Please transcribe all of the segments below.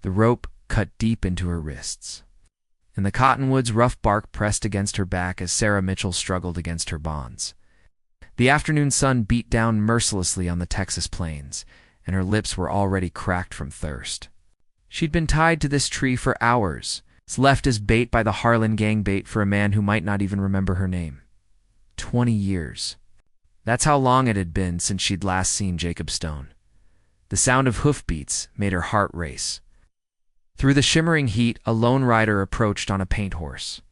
the rope cut deep into her wrists. And the cottonwood's rough bark pressed against her back as Sarah Mitchell struggled against her bonds. The afternoon sun beat down mercilessly on the Texas plains, and her lips were already cracked from thirst. She'd been tied to this tree for hours, left as bait by the Harlan gang bait for a man who might not even remember her name. 20 years. That's how long it had been since she'd last seen Jacob Stone. The sound of hoofbeats made her heart race. Through the shimmering heat, a lone rider approached on a paint horse,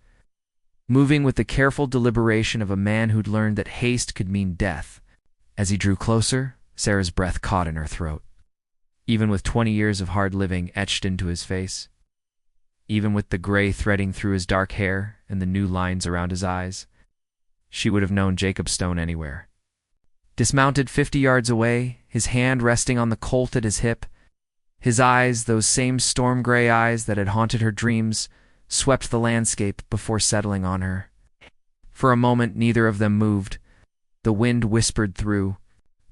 moving with the careful deliberation of a man who'd learned that haste could mean death. As he drew closer, Sarah's breath caught in her throat. Even with 20 years of hard living etched into his face, even with the gray threading through his dark hair and the new lines around his eyes, she would have known Jacob Stone anywhere. Dismounted 50 yards away, his hand resting on the Colt at his hip, his eyes, those same storm-gray eyes that had haunted her dreams, swept the landscape before settling on her. For a moment, neither of them moved. The wind whispered through,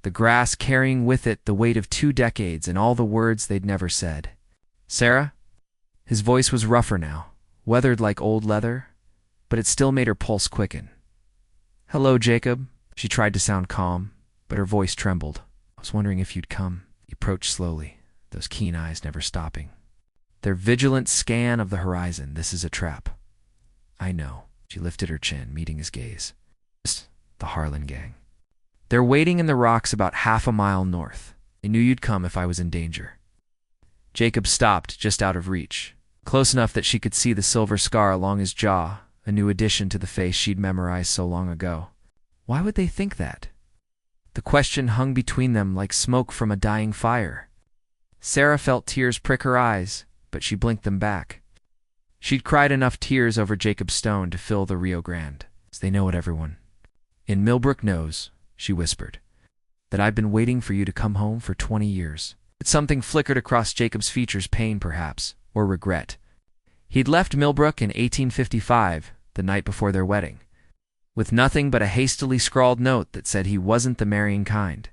the grass carrying with it the weight of 2 decades and all the words they'd never said. "Sarah?" His voice was rougher now, weathered like old leather, but it still made her pulse quicken. "Hello, Jacob." She tried to sound calm, but her voice trembled. "I was wondering if you'd come." He approached slowly, those keen eyes never stopping. Their vigilant scan of the horizon. "This is a trap." "I know." She lifted her chin, meeting his gaze. "The Harlan gang. They're waiting in the rocks about half a mile north. They knew you'd come if I was in danger." Jacob stopped just out of reach, close enough that she could see the silver scar along his jaw, a new addition to the face she'd memorized so long ago. Why would they think that? The question hung between them like smoke from a dying fire. Sarah felt tears prick her eyes, but she blinked them back. She'd cried enough tears over Jacob Stone to fill the Rio Grande. "They know it, everyone. And Millbrook knows," she whispered, "that I've been waiting for you to come home for 20 years. Something flickered across Jacob's features, pain perhaps, or regret. He'd left Millbrook in 1855, the night before their wedding, with nothing but a hastily scrawled note that said he wasn't the marrying kind.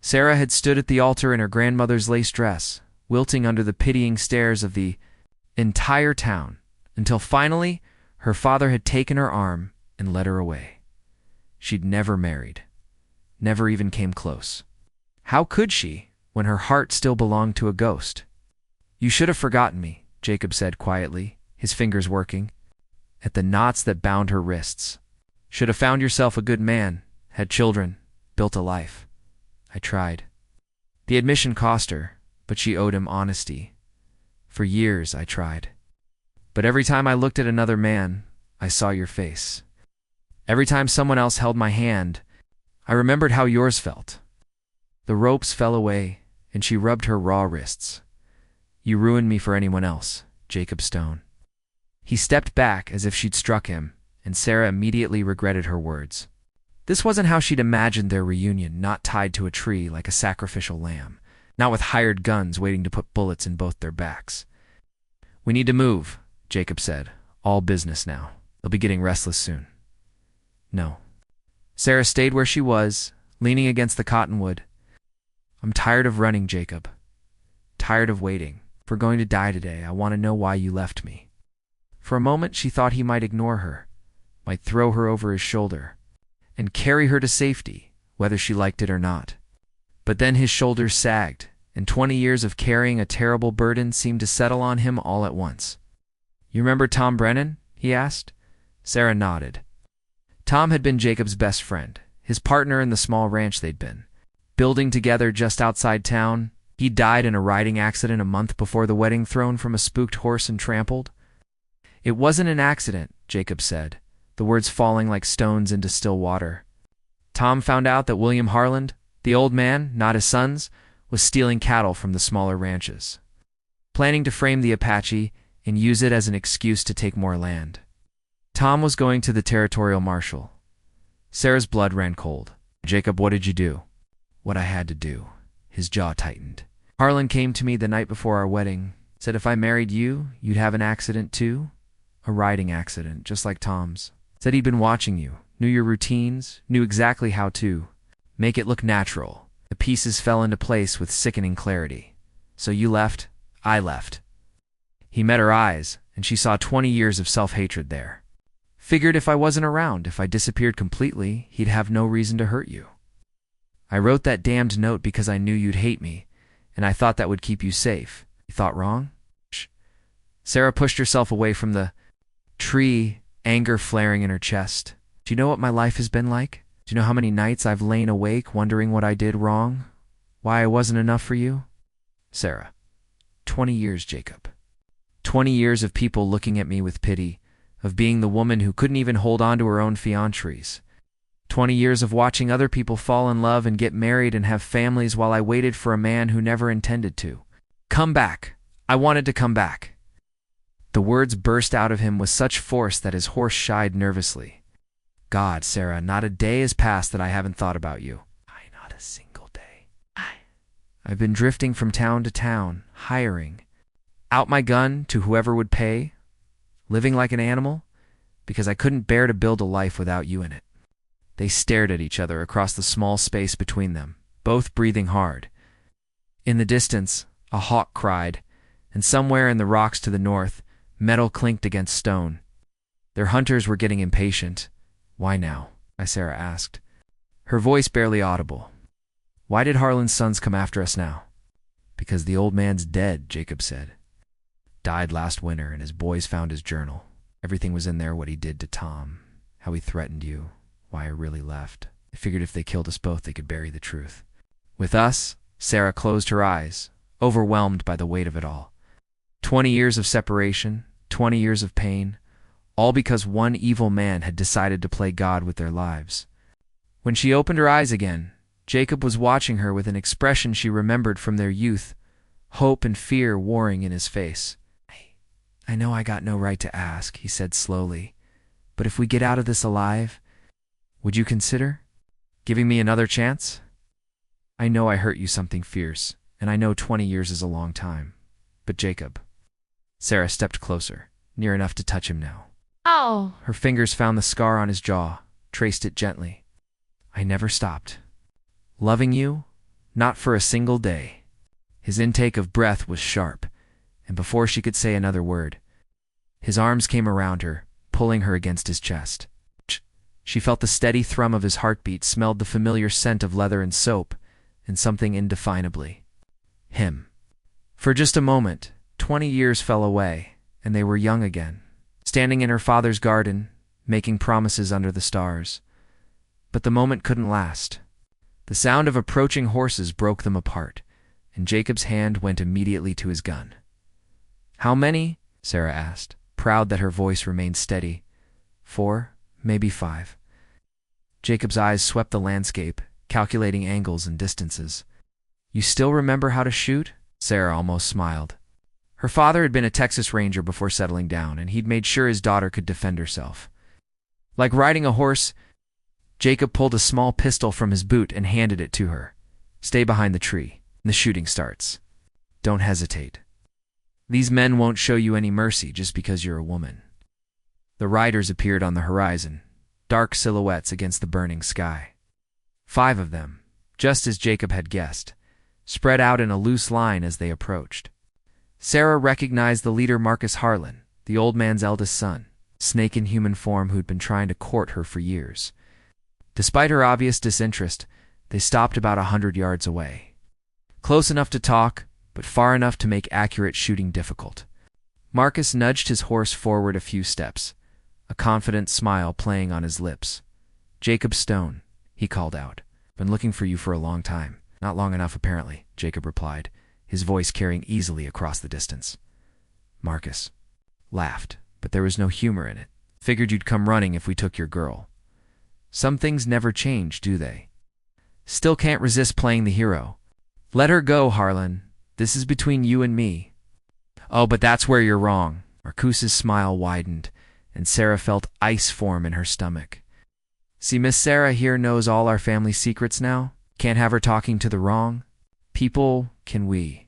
Sarah had stood at the altar in her grandmother's lace dress, wilting under the pitying stares of the entire town, until finally her father had taken her arm and led her away. She'd never married, never even came close. How could she, when her heart still belonged to a ghost? "You should have forgotten me," Jacob said quietly, his fingers working at the knots that bound her wrists. "Should have found yourself a good man, had children, built a life." "I tried." The admission cost her, but she owed him honesty. "For years I tried. But every time I looked at another man, I saw your face. Every time someone else held my hand, I remembered how yours felt." The ropes fell away, and she rubbed her raw wrists. "You ruined me for anyone else, Jacob Stone." He stepped back as if she'd struck him, and Sarah immediately regretted her words. This wasn't how she'd imagined their reunion, not tied to a tree like a sacrificial lamb, not with hired guns waiting to put bullets in both their backs. "We need to move," Jacob said. "All business now. They'll be getting restless soon." "No." Sarah stayed where she was, leaning against the cottonwood. "I'm tired of running, Jacob. Tired of waiting. If we're going to die today, I want to know why you left me." For a moment she thought he might ignore her, might throw her over his shoulder, and carry her to safety, whether she liked it or not. But then his shoulders sagged, and 20 years of carrying a terrible burden seemed to settle on him all at once. "You remember Tom Brennan?" he asked. Sarah nodded. Tom had been Jacob's best friend, his partner in the small ranch they'd been building together just outside town. He died in a riding accident a month before the wedding, thrown from a spooked horse and trampled. "It wasn't an accident," Jacob said, the words falling like stones into still water. "Tom found out that William Harlan, the old man, not his sons, was stealing cattle from the smaller ranches, planning to frame the Apache and use it as an excuse to take more land. Tom was going to the territorial marshal." Sarah's blood ran cold. "Jacob, what did you do?" "What I had to do." His jaw tightened. "Harlan came to me the night before our wedding, said if I married you, you'd have an accident too. A riding accident, just like Tom's. Said he'd been watching you, knew your routines, knew exactly how to make it look natural. The pieces fell into place with sickening clarity. So you left, I left. He met her eyes, and she saw 20 years of self-hatred there. Figured if I wasn't around, if I disappeared completely, he'd have no reason to hurt you. I wrote that damned note because I knew you'd hate me, and I thought that would keep you safe. You thought wrong? Shh. Sarah pushed herself away from the tree, anger flaring in her chest. Do you know what my life has been like? Do you know how many nights I've lain awake wondering what I did wrong? Why I wasn't enough for you? Sarah. 20 years, Jacob. 20 years of people looking at me with pity, of being the woman who couldn't even hold on to her own fiancés. 20 years of watching other people fall in love and get married and have families while I waited for a man who never intended to. Come back. I wanted to come back. The words burst out of him with such force that his horse shied nervously. God, Sarah, not a day has passed that I haven't thought about you. Not a single day. I've been drifting from town to town, hiring. Out my gun to whoever would pay, living like an animal, because I couldn't bear to build a life without you in it. They stared at each other across the small space between them, both breathing hard. In the distance, a hawk cried, and somewhere in the rocks to the north, metal clinked against stone. Their hunters were getting impatient. Why now? Sarah asked, her voice barely audible. Why did Harlan's sons come after us now? Because the old man's dead, Jacob said. Died last winter, and his boys found his journal. Everything was in there, what he did to Tom, how he threatened you, why I really left. I figured if they killed us both, they could bury the truth. With us, Sarah closed her eyes, overwhelmed by the weight of it all. 20 years of separation, 20 years of pain, all because one evil man had decided to play God with their lives. When she opened her eyes again, Jacob was watching her with an expression she remembered from their youth, hope and fear warring in his face. I know I got no right to ask, he said slowly, but if we get out of this alive, would you consider giving me another chance? I know I hurt you something fierce, and I know 20 years is a long time. But Jacob. Sarah stepped closer, near enough to touch him now. Oh. Her fingers found the scar on his jaw, traced it gently. I never stopped. Loving you, not for a single day. His intake of breath was sharp, and before she could say another word, his arms came around her, pulling her against his chest. She felt the steady thrum of his heartbeat, smelled the familiar scent of leather and soap, and something indefinably. Him. For just a moment, 20 years fell away, and they were young again, standing in her father's garden, making promises under the stars. But the moment couldn't last. The sound of approaching horses broke them apart, and Jacob's hand went immediately to his gun. How many? Sarah asked, proud that her voice remained steady. 4, maybe 5. Jacob's eyes swept the landscape, calculating angles and distances. You still remember how to shoot? Sarah almost smiled. Her father had been a Texas Ranger before settling down, and he'd made sure his daughter could defend herself. Like riding a horse, Jacob pulled a small pistol from his boot and handed it to her. Stay behind the tree. The shooting starts. Don't hesitate. These men won't show you any mercy just because you're a woman. The riders appeared on the horizon, dark silhouettes against the burning sky. 5 of them, just as Jacob had guessed, spread out in a loose line as they approached. Sarah recognized the leader, Marcus Harlan, the old man's eldest son, snake in human form who'd been trying to court her for years. Despite her obvious disinterest, they stopped about 100 yards away. Close enough to talk, but far enough to make accurate shooting difficult. Marcus nudged his horse forward a few steps, a confident smile playing on his lips. Jacob Stone, he called out. Been looking for you for a long time. Not long enough, apparently, Jacob replied, his voice carrying easily across the distance. Marcus laughed, but there was no humor in it. Figured you'd come running if we took your girl. Some things never change, do they? Still can't resist playing the hero. Let her go, Harlan. This is between you and me. Oh, but that's where you're wrong. Marcus's smile widened, and Sarah felt ice form in her stomach. See, Miss Sarah here knows all our family secrets now. Can't have her talking to the wrong people, can we?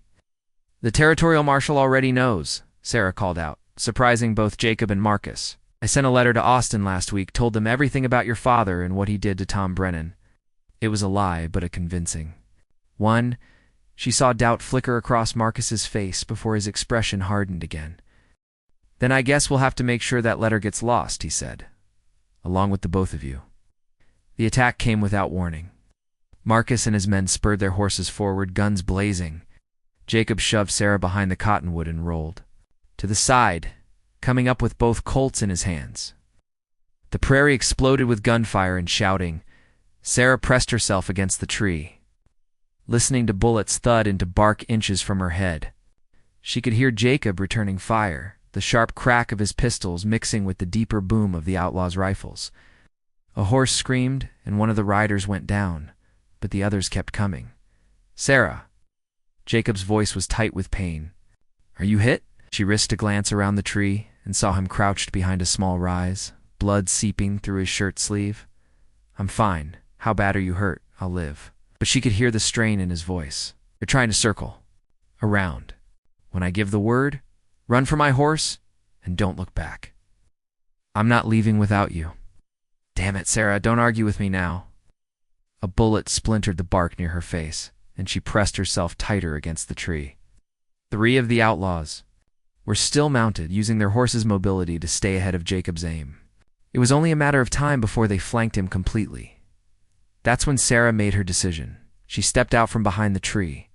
The territorial marshal already knows, Sarah called out, surprising both Jacob and Marcus. I sent a letter to Austin last week, told them everything about your father and what he did to Tom Brennan. It was a lie, but a convincing one. She saw doubt flicker across Marcus's face before his expression hardened again. "Then I guess we'll have to make sure that letter gets lost," he said, "along with the both of you." The attack came without warning. Marcus and his men spurred their horses forward, guns blazing. Jacob shoved Sarah behind the cottonwood and rolled to the side, coming up with both Colts in his hands. The prairie exploded with gunfire and shouting. Sarah pressed herself against the tree, listening to bullets thud into bark inches from her head. She could hear Jacob returning fire, the sharp crack of his pistols mixing with the deeper boom of the outlaws' rifles. A horse screamed, and one of the riders went down, but the others kept coming. "Sarah!" Jacob's voice was tight with pain. "Are you hit?" She risked a glance around the tree and saw him crouched behind a small rise, blood seeping through his shirt sleeve. "I'm fine. How bad are you hurt? I'll live." But she could hear the strain in his voice. "You're trying to circle around. When I give the word, run for my horse and don't look back. I'm not leaving without you." "Damn it, Sarah, don't argue with me now." A bullet splintered the bark near her face, and she pressed herself tighter against the tree. 3 of the outlaws were still mounted, using their horses' mobility to stay ahead of Jacob's aim. It was only a matter of time before they flanked him completely. That's when Sarah made her decision. She stepped out from behind the tree,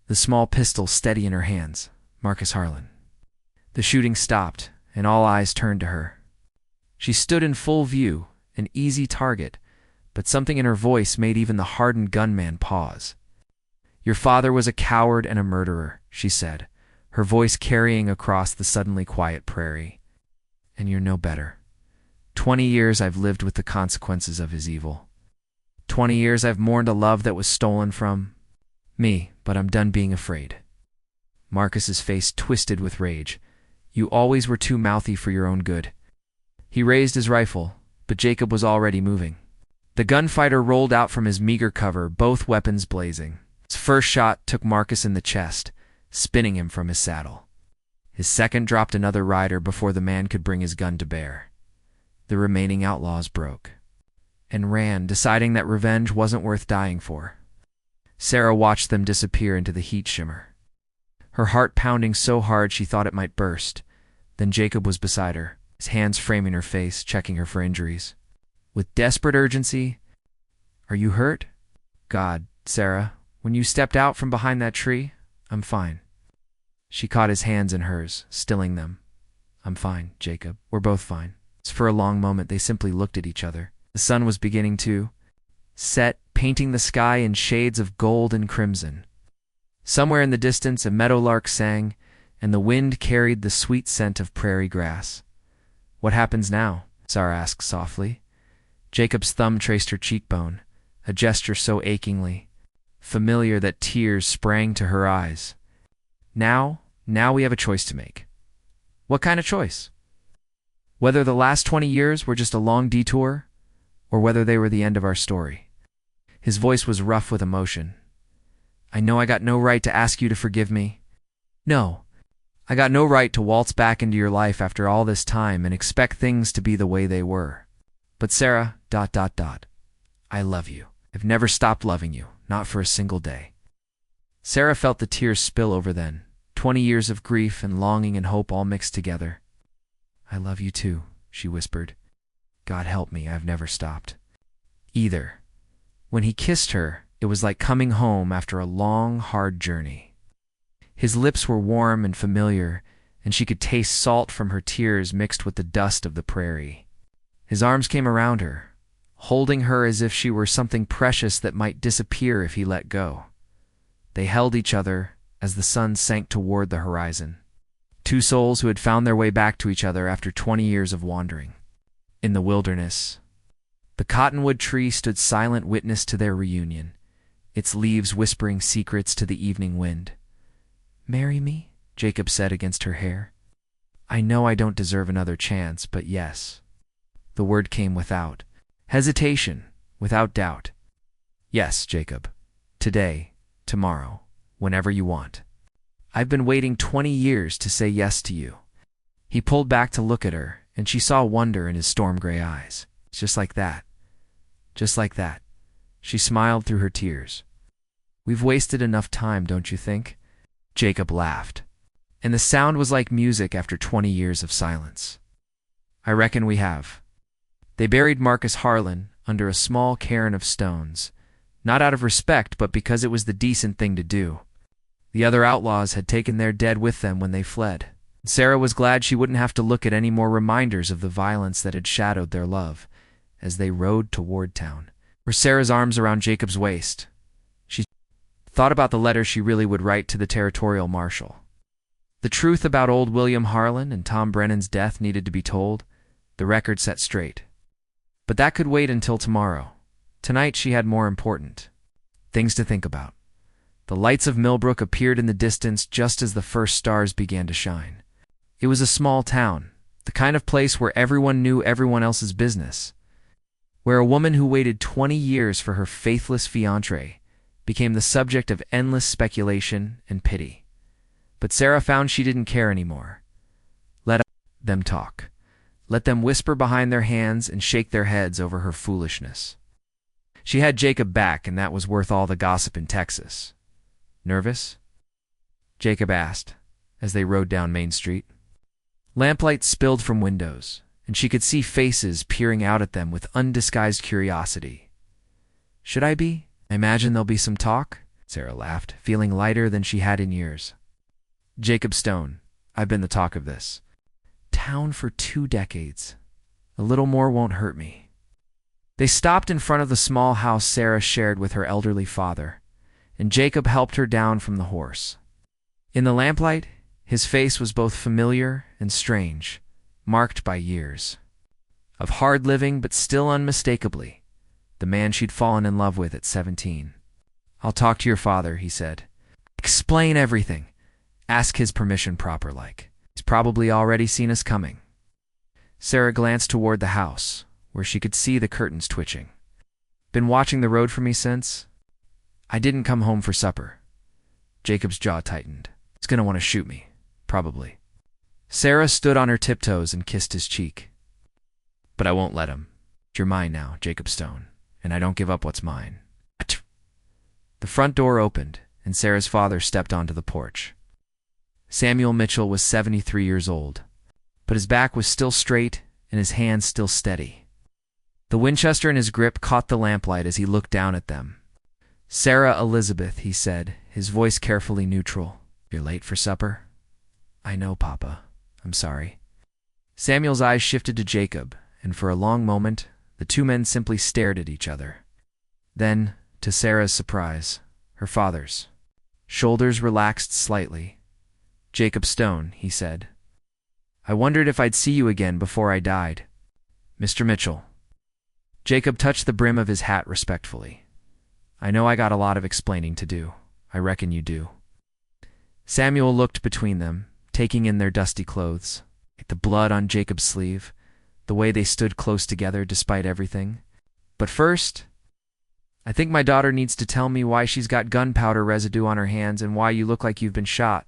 the small pistol steady in her hands. Marcus Harlan. The shooting stopped, and all eyes turned to her. She stood in full view, an easy target, but something in her voice made even the hardened gunman pause. "Your father was a coward and a murderer," she said, her voice carrying across the suddenly quiet prairie. "And you're no better. 20 years I've lived with the consequences of his evil. 20 years I've mourned a love that was stolen from me, but I'm done being afraid." Marcus's face twisted with rage. "You always were too mouthy for your own good." He raised his rifle, but Jacob was already moving. The gunfighter rolled out from his meager cover, both weapons blazing. His first shot took Marcus in the chest, spinning him from his saddle. His second dropped another rider before the man could bring his gun to bear. The remaining outlaws broke and ran, deciding that revenge wasn't worth dying for. Sarah watched them disappear into the heat shimmer, her heart pounding so hard she thought it might burst. Then Jacob was beside her, his hands framing her face, checking her for injuries. With desperate urgency, "Are you hurt?" "God, Sarah, when you stepped out from behind that tree, I'm fine." She caught his hands in hers, stilling them. "I'm fine, Jacob. We're both fine." For a long moment they simply looked at each other. The sun was beginning to set, painting the sky in shades of gold and crimson. Somewhere in the distance a meadowlark sang, and the wind carried the sweet scent of prairie grass. "What happens now?" Sarah asked softly. Jacob's thumb traced her cheekbone, a gesture so achingly familiar that tears sprang to her eyes. Now we have a choice to make." "What kind of choice?" "Whether the last 20 years were just a long detour, or whether they were the end of our story." His voice was rough with emotion. "I know I got no right to ask you to forgive me. No, I got no right to waltz back into your life after all this time and expect things to be the way they were. But Sarah, ... I love you. I've never stopped loving you, not for a single day." Sarah felt the tears spill over then, 20 years of grief and longing and hope all mixed together. "I love you too," she whispered. "God help me, I've never stopped." Either. When he kissed her, it was like coming home after a long, hard journey. His lips were warm and familiar, and she could taste salt from her tears mixed with the dust of the prairie. His arms came around her, holding her as if she were something precious that might disappear if he let go. They held each other as the sun sank toward the horizon. Two souls who had found their way back to each other after 20 years of wandering. In the wilderness, the cottonwood tree stood silent witness to their reunion, its leaves whispering secrets to the evening wind. "Marry me?" Jacob said against her hair. "I know I don't deserve another chance, but yes." The word came without hesitation, without doubt. "Yes, Jacob. Today, tomorrow, whenever you want. I've been waiting 20 years to say yes to you." He pulled back to look at her, and she saw wonder in his storm-gray eyes. "Just like that. Just like that." She smiled through her tears. We've wasted enough time, don't you think? Jacob laughed, and the sound was like music after 20 years of silence. I reckon we have. They buried Marcus Harlan under a small cairn of stones, not out of respect, but because it was the decent thing to do. The other outlaws had taken their dead with them when they fled. Sarah was glad she wouldn't have to look at any more reminders of the violence that had shadowed their love as they rode toward town. Were Sarah's arms around Jacob's waist. She thought about the letter she really would write to the territorial marshal. The truth about old William Harlan and Tom Brennan's death needed to be told, the record set straight. But that could wait until tomorrow. Tonight she had more important things to think about. The lights of Millbrook appeared in the distance just as the first stars began to shine. It was a small town, the kind of place where everyone knew everyone else's business, where a woman who waited 20 years for her faithless fiancé became the subject of endless speculation and pity. But Sarah found she didn't care anymore. Let them talk. Let them whisper behind their hands and shake their heads over her foolishness. She had Jacob back, and that was worth all the gossip in Texas. Nervous? Jacob asked, as they rode down Main Street. Lamplight spilled from windows, and she could see faces peering out at them with undisguised curiosity. Should I be? I imagine there'll be some talk, Sarah laughed, feeling lighter than she had in years. Jacob Stone, I've been the talk of this town for 2 decades. A little more won't hurt me. They stopped in front of the small house Sarah shared with her elderly father, and Jacob helped her down from the horse. In the lamplight, his face was both familiar and strange, marked by years of hard living, but still unmistakably the man she'd fallen in love with at 17. I'll talk to your father, he said. Explain everything. Ask his permission proper-like. He's probably already seen us coming. Sarah glanced toward the house, where she could see the curtains twitching. Been watching the road for me since? I didn't come home for supper. Jacob's jaw tightened. He's gonna want to shoot me. Probably. Sarah stood on her tiptoes and kissed his cheek. But I won't let him. You're mine now, Jacob Stone, and I don't give up what's mine. The front door opened, and Sarah's father stepped onto the porch. Samuel Mitchell was 73 years old, but his back was still straight and his hands still steady. The Winchester in his grip caught the lamplight as he looked down at them. Sarah Elizabeth, he said, his voice carefully neutral. You're late for supper? I know, Papa. I'm sorry. Samuel's eyes shifted to Jacob, and for a long moment, the two men simply stared at each other. Then, to Sarah's surprise, her father's shoulders relaxed slightly. Jacob Stone, he said. I wondered if I'd see you again before I died. Mr. Mitchell. Jacob touched the brim of his hat respectfully. I know I got a lot of explaining to do. I reckon you do. Samuel looked between them, taking in their dusty clothes, the blood on Jacob's sleeve, the way they stood close together despite everything. But first, I think my daughter needs to tell me why she's got gunpowder residue on her hands and why you look like you've been shot.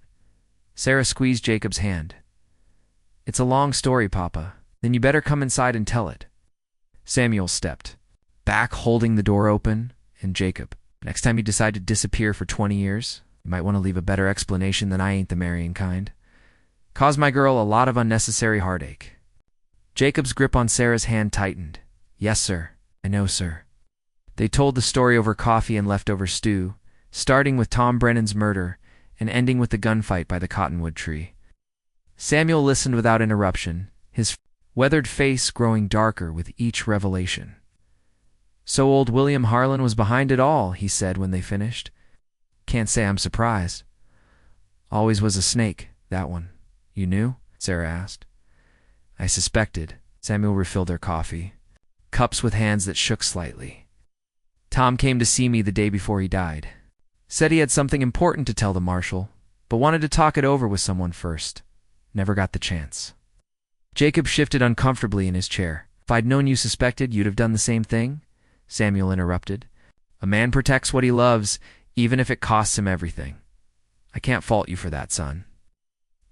Sarah squeezed Jacob's hand. It's a long story, Papa. Then you better come inside and tell it. Samuel stepped back, holding the door open, and Jacob, next time you decide to disappear for 20 years, you might want to leave a better explanation than I ain't the marrying kind. Caused my girl a lot of unnecessary heartache. Jacob's grip on Sarah's hand tightened. Yes, sir. I know, sir. They told the story over coffee and leftover stew, starting with Tom Brennan's murder and ending with the gunfight by the cottonwood tree. Samuel listened without interruption, his weathered face growing darker with each revelation. So old William Harlan was behind it all, he said when they finished. Can't say I'm surprised. Always was a snake, that one. You knew? Sarah asked. I suspected. Samuel refilled their coffee, cups with hands that shook slightly. Tom came to see me the day before he died. Said he had something important to tell the marshal, but wanted to talk it over with someone first. Never got the chance. Jacob shifted uncomfortably in his chair. If I'd known you suspected, you'd have done the same thing? Samuel interrupted. A man protects what he loves, even if it costs him everything. I can't fault you for that, son.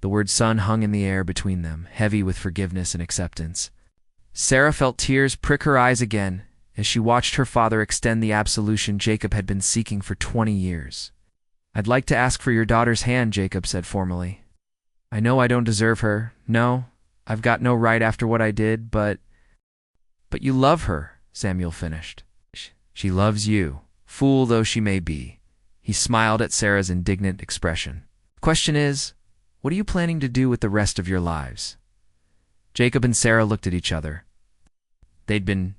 The word son hung in the air between them, heavy with forgiveness and acceptance. Sarah felt tears prick her eyes again, as she watched her father extend the absolution Jacob had been seeking for 20 years. "I'd like to ask for your daughter's hand," Jacob said formally. "I know I don't deserve her. No, I've got no right after what I did, but—" "But you love her," Samuel finished. "She loves you, fool though she may be." He smiled at Sarah's indignant expression. "The question is, what are you planning to do with the rest of your lives?" Jacob and Sarah looked at each other. They'd been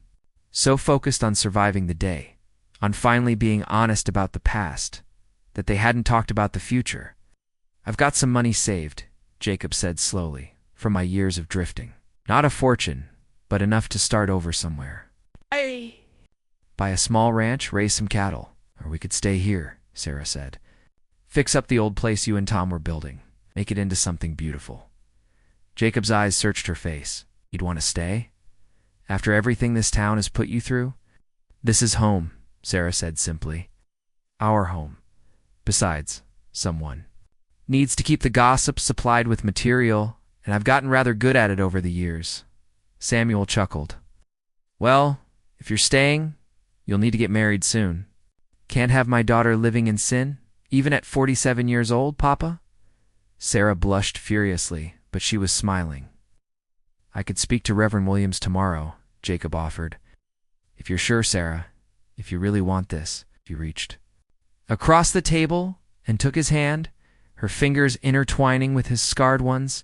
so focused on surviving the day, on finally being honest about the past, that they hadn't talked about the future. "I've got some money saved," Jacob said slowly, "from my years of drifting. Not a fortune, but enough to start over somewhere. Buy a small ranch, raise some cattle, or we could stay here," Sarah said. "Fix up the old place you and Tom were building. Make it into something beautiful." Jacob's eyes searched her face. "You'd want to stay? After everything this town has put you through?" "This is home," Sarah said simply. "Our home. Besides, someone needs to keep the gossip supplied with material, and I've gotten rather good at it over the years." Samuel chuckled. "Well, if you're staying, you'll need to get married soon." "Can't have my daughter living in sin, even at 47 years old, Papa?" Sarah blushed furiously, but she was smiling. "I could speak to Reverend Williams tomorrow," Jacob offered. "If you're sure, Sarah, if you really want this." She reached across the table and took his hand, her fingers intertwining with his scarred ones.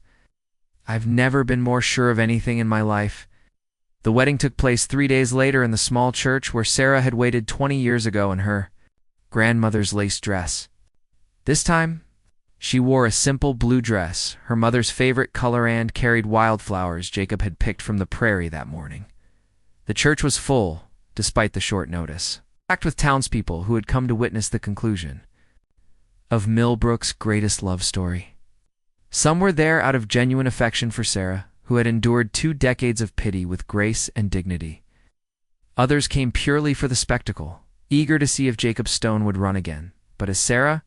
"I've never been more sure of anything in my life." The wedding took place 3 days later in the small church where Sarah had waited 20 years ago in her grandmother's lace dress. This time, she wore a simple blue dress, her mother's favorite color, and carried wildflowers Jacob had picked from the prairie that morning. The church was full, despite the short notice, packed with townspeople who had come to witness the conclusion of Millbrook's greatest love story. Some were there out of genuine affection for Sarah, who had endured 2 decades of pity with grace and dignity. Others came purely for the spectacle, eager to see if Jacob Stone would run again. But as Sarah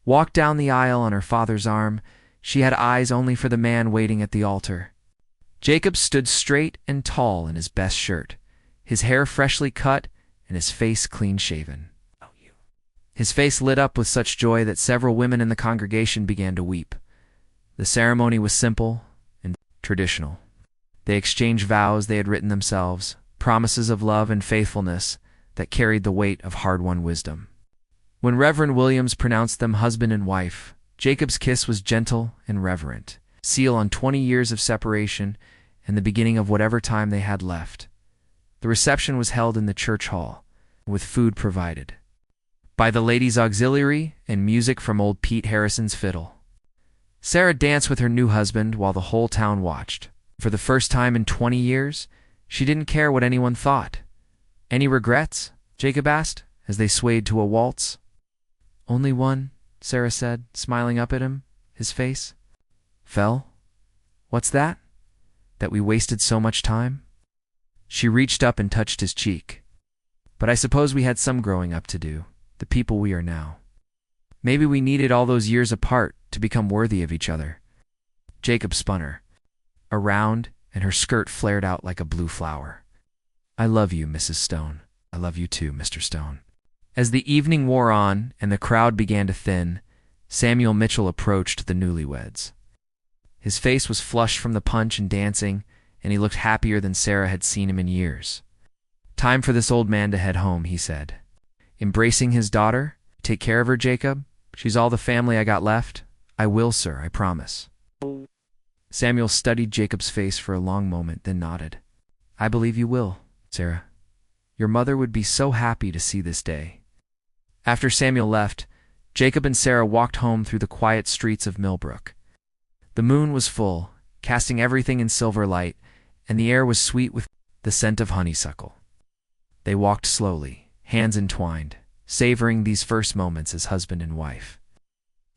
walked down the aisle on her father's arm, she had eyes only for the man waiting at the altar. Jacob stood straight and tall in his best shirt, his hair freshly cut and his face clean-shaven. His face lit up with such joy that several women in the congregation began to weep. The ceremony was simple and traditional. They exchanged vows they had written themselves, promises of love and faithfulness that carried the weight of hard-won wisdom. When Reverend Williams pronounced them husband and wife, Jacob's kiss was gentle and reverent, seal on 20 years of separation and the beginning of whatever time they had left. The reception was held in the church hall, with food provided by the ladies' auxiliary and music from old Pete Harrison's fiddle. Sarah danced with her new husband while the whole town watched. For the first time in 20 years, she didn't care what anyone thought. "Any regrets?" Jacob asked, as they swayed to a waltz. "Only one," Sarah said, smiling up at him, his face fell. "What's that?" "That we wasted so much time." She reached up and touched his cheek. "But I suppose we had some growing up to do, the people we are now. Maybe we needed all those years apart to become worthy of each other." Jacob spun her around, and her skirt flared out like a blue flower. "I love you, Mrs. Stone. I love you too, Mr. Stone." As the evening wore on and the crowd began to thin, Samuel Mitchell approached the newlyweds. His face was flushed from the punch and dancing, and he looked happier than Sarah had seen him in years. "Time for this old man to head home," he said, embracing his daughter. "Take care of her, Jacob. She's all the family I got left." "I will, sir, I promise." Samuel studied Jacob's face for a long moment, then nodded. "I believe you will, Sarah. Your mother would be so happy to see this day." After Samuel left, Jacob and Sarah walked home through the quiet streets of Millbrook. The moon was full, casting everything in silver light, and the air was sweet with the scent of honeysuckle. They walked slowly, hands entwined, savoring these first moments as husband and wife.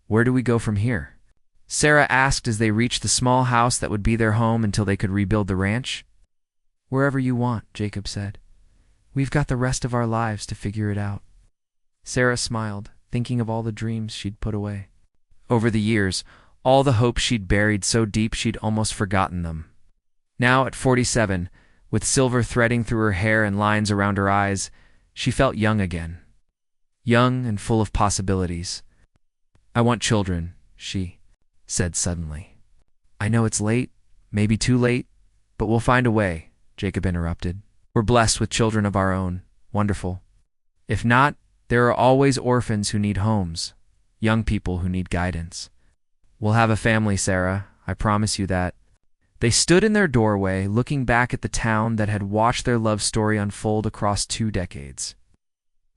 "Where do we go from here?" Sarah asked as they reached the small house that would be their home until they could rebuild the ranch. "Wherever you want," Jacob said. "We've got the rest of our lives to figure it out." Sarah smiled, thinking of all the dreams she'd put away. Over the years, all the hopes she'd buried so deep she'd almost forgotten them. Now, at 47, With silver threading through her hair and lines around her eyes, she felt young again. Young and full of possibilities. "I want children," she said suddenly. "I know it's late, maybe too late, but we'll find a way," Jacob interrupted. "We're blessed with children of our own. Wonderful. If not, there are always orphans who need homes, young people who need guidance. We'll have a family, Sarah. I promise you that." They stood in their doorway, looking back at the town that had watched their love story unfold across 2 decades.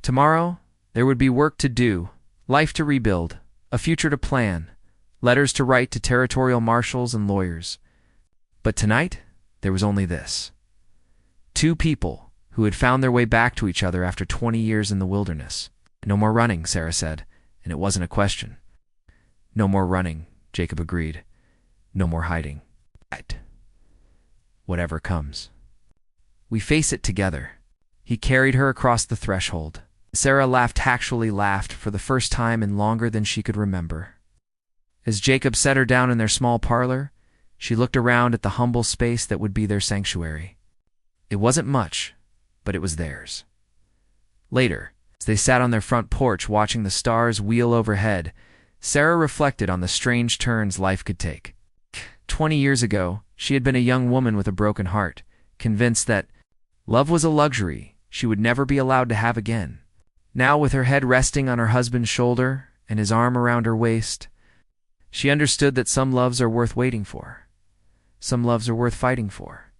Tomorrow, there would be work to do, life to rebuild, a future to plan, letters to write to territorial marshals and lawyers. But tonight, there was only this. 2 people who had found their way back to each other after 20 years in the wilderness. "No more running," Sarah said, and it wasn't a question. "No more running," Jacob agreed. "No more hiding. Whatever comes. We face it together." He carried her across the threshold. Sarah actually laughed for the first time in longer than she could remember. As Jacob set her down in their small parlor, she looked around at the humble space that would be their sanctuary. It wasn't much, but it was theirs. Later, as they sat on their front porch watching the stars wheel overhead, Sarah reflected on the strange turns life could take. 20 years ago, she had been a young woman with a broken heart, convinced that love was a luxury she would never be allowed to have again. Now, with her head resting on her husband's shoulder and his arm around her waist, she understood that some loves are worth waiting for, some loves are worth fighting for,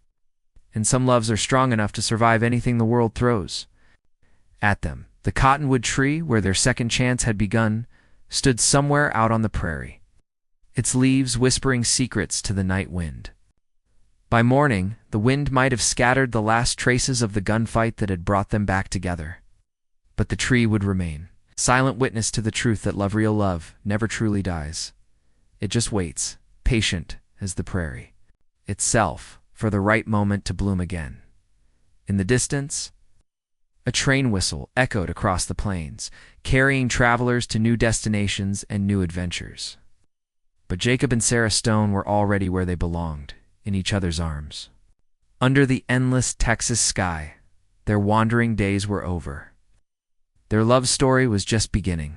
and some loves are strong enough to survive anything the world throws at them. The cottonwood tree, where their second chance had begun, stood somewhere out on the prairie, its leaves whispering secrets to the night wind. By morning, the wind might have scattered the last traces of the gunfight that had brought them back together. But the tree would remain, silent witness to the truth that real love never truly dies. It just waits, patient as the prairie, itself, for the right moment to bloom again. In the distance, a train whistle echoed across the plains, carrying travelers to new destinations and new adventures. But Jacob and Sarah Stone were already where they belonged, in each other's arms. Under the endless Texas sky, their wandering days were over. Their love story was just beginning.